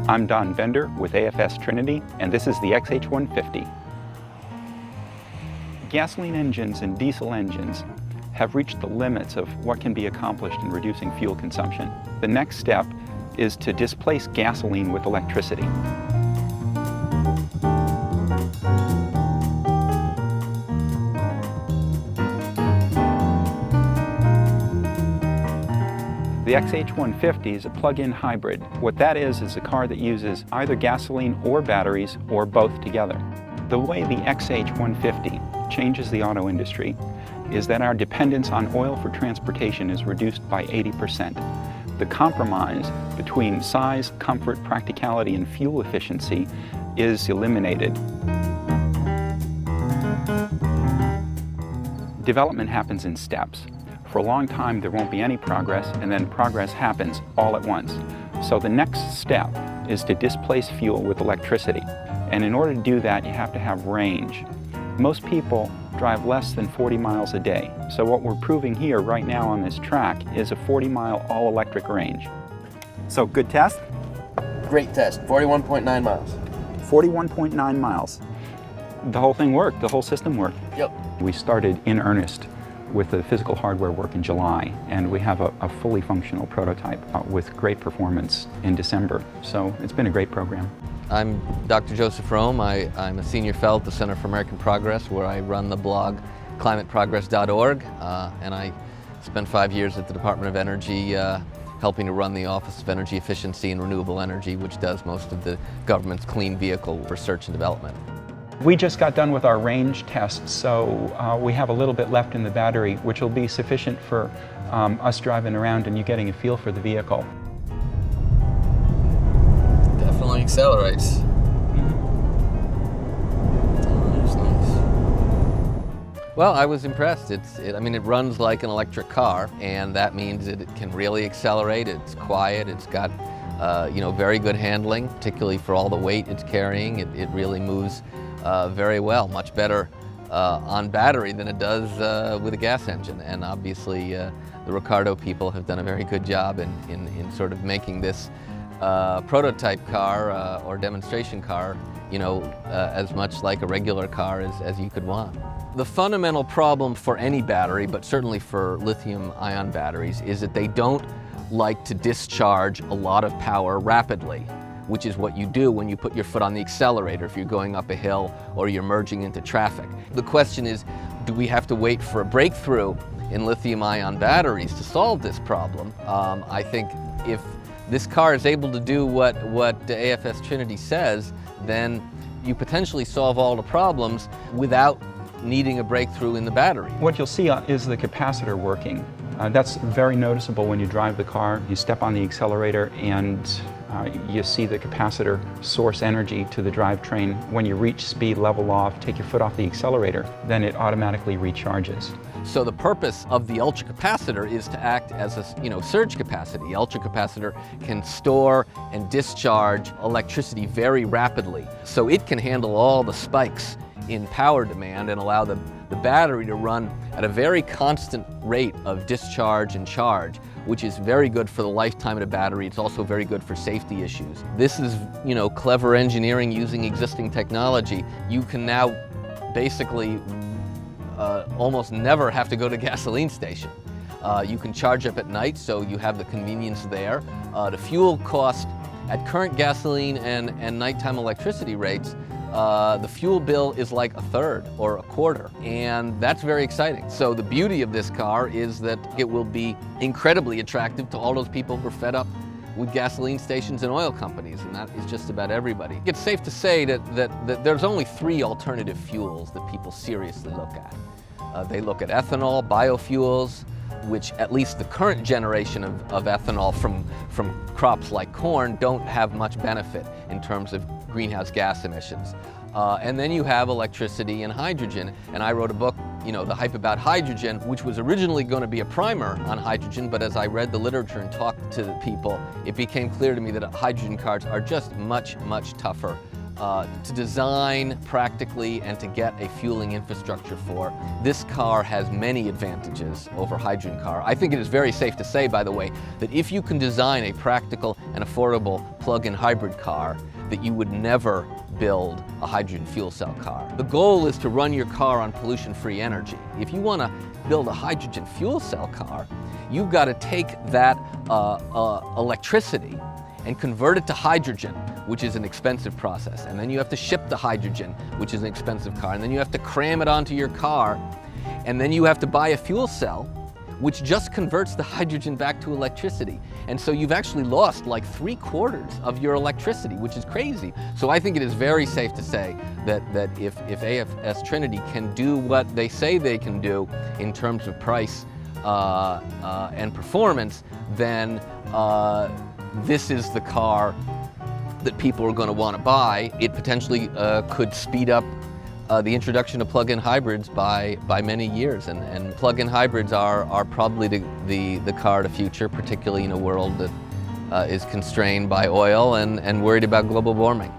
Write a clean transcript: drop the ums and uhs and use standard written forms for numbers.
I'm Don Bender with AFS Trinity, and this is the XH150. Gasoline engines and diesel engines have reached the limits of what can be accomplished in reducing fuel consumption. The next step is to displace gasoline with electricity. The XH150 is a plug-in hybrid. What that is a car that uses either gasoline or batteries or both together. The way the XH150 changes the auto industry is that our dependence on oil for transportation is reduced by 80%. The compromise between size, comfort, practicality, and fuel efficiency is eliminated. Development happens in steps. For a long time, there won't be any progress, and then progress happens all at once. So the next step is to displace fuel with electricity. And in order to do that, you have to have range. Most people drive less than 40 miles a day. So what we're proving here right now on this track is a 40-mile all-electric range. So good test? Great test, 41.9 miles. 41.9 miles. The whole thing worked, the whole system worked. Yep. We started in earnest with the physical hardware work in July, and we have a fully functional prototype with great performance in December. So it's been a great program. I'm Dr. Joseph Romm. I'm a senior fellow at the Center for American Progress, where I run the blog climateprogress.org, and I spent 5 years at the Department of Energy helping to run the Office of Energy Efficiency and Renewable Energy, which does most of the government's clean vehicle research and development. We just got done with our range tests, so we have a little bit left in the battery, which will be sufficient for us driving around and you getting a feel for the vehicle. Definitely accelerates. That's nice. Well, I was impressed. I mean, it runs like an electric car, and that means it can really accelerate. It's quiet. It's got very good handling, particularly for all the weight it's carrying. It really moves very well, much better on battery than it does with a gas engine. And obviously the Ricardo people have done a very good job in sort of making this prototype car or demonstration car, as much like a regular car as you could want. The fundamental problem for any battery, but certainly for lithium-ion batteries, is that they don't like to discharge a lot of power rapidly, which is what you do when you put your foot on the accelerator if you're going up a hill or you're merging into traffic. The question is, do we have to wait for a breakthrough in lithium-ion batteries to solve this problem? I think if this car is able to do what the AFS Trinity says, then you potentially solve all the problems without needing a breakthrough in the battery. What you'll see is the capacitor working. That's very noticeable when you drive the car. You step on the accelerator and you see the capacitor source energy to the drivetrain. When you reach speed, level off, take your foot off the accelerator, then it automatically recharges. So the purpose of the ultracapacitor is to act as a surge capacity. The ultracapacitor can store and discharge electricity very rapidly. So it can handle all the spikes in power demand and allow the battery to run at a very constant rate of discharge and charge, which is very good for the lifetime of the battery. It's also very good for safety issues. This is, clever engineering using existing technology. You can now basically almost never have to go to a gasoline station. You can charge up at night, so you have the convenience there. The fuel cost at current gasoline and nighttime electricity rates, the fuel bill is like a third or a quarter, and that's very exciting. So the beauty of this car is that it will be incredibly attractive to all those people who are fed up with gasoline stations and oil companies, and that is just about everybody. It's safe to say that there's only 3 alternative fuels that people seriously look at. They look at ethanol, biofuels, which at least the current generation of ethanol from crops like corn don't have much benefit in terms of greenhouse gas emissions. And then you have electricity and hydrogen. And I wrote a book, The Hype About Hydrogen, which was originally going to be a primer on hydrogen, but as I read the literature and talked to the people, it became clear to me that hydrogen cars are just much, much tougher to design practically and to get a fueling infrastructure for. This car has many advantages over hydrogen car. I think it is very safe to say, by the way, that if you can design a practical and affordable plug-in hybrid car, that you would never build a hydrogen fuel cell car. The goal is to run your car on pollution-free energy. If you want to build a hydrogen fuel cell car, you've got to take that electricity and convert it to hydrogen, which is an expensive process. And then you have to ship the hydrogen, which is an expensive car. And then you have to cram it onto your car. And then you have to buy a fuel cell, which just converts the hydrogen back to electricity. And so you've actually lost like 3/4 of your electricity, which is crazy. So I think it is very safe to say that if AFS Trinity can do what they say they can do in terms of price and performance, then this is the car that people are going to want to buy. It potentially could speed up the introduction of plug-in hybrids by many years, and plug-in hybrids are probably the car of the future, particularly in a world that is constrained by oil and worried about global warming.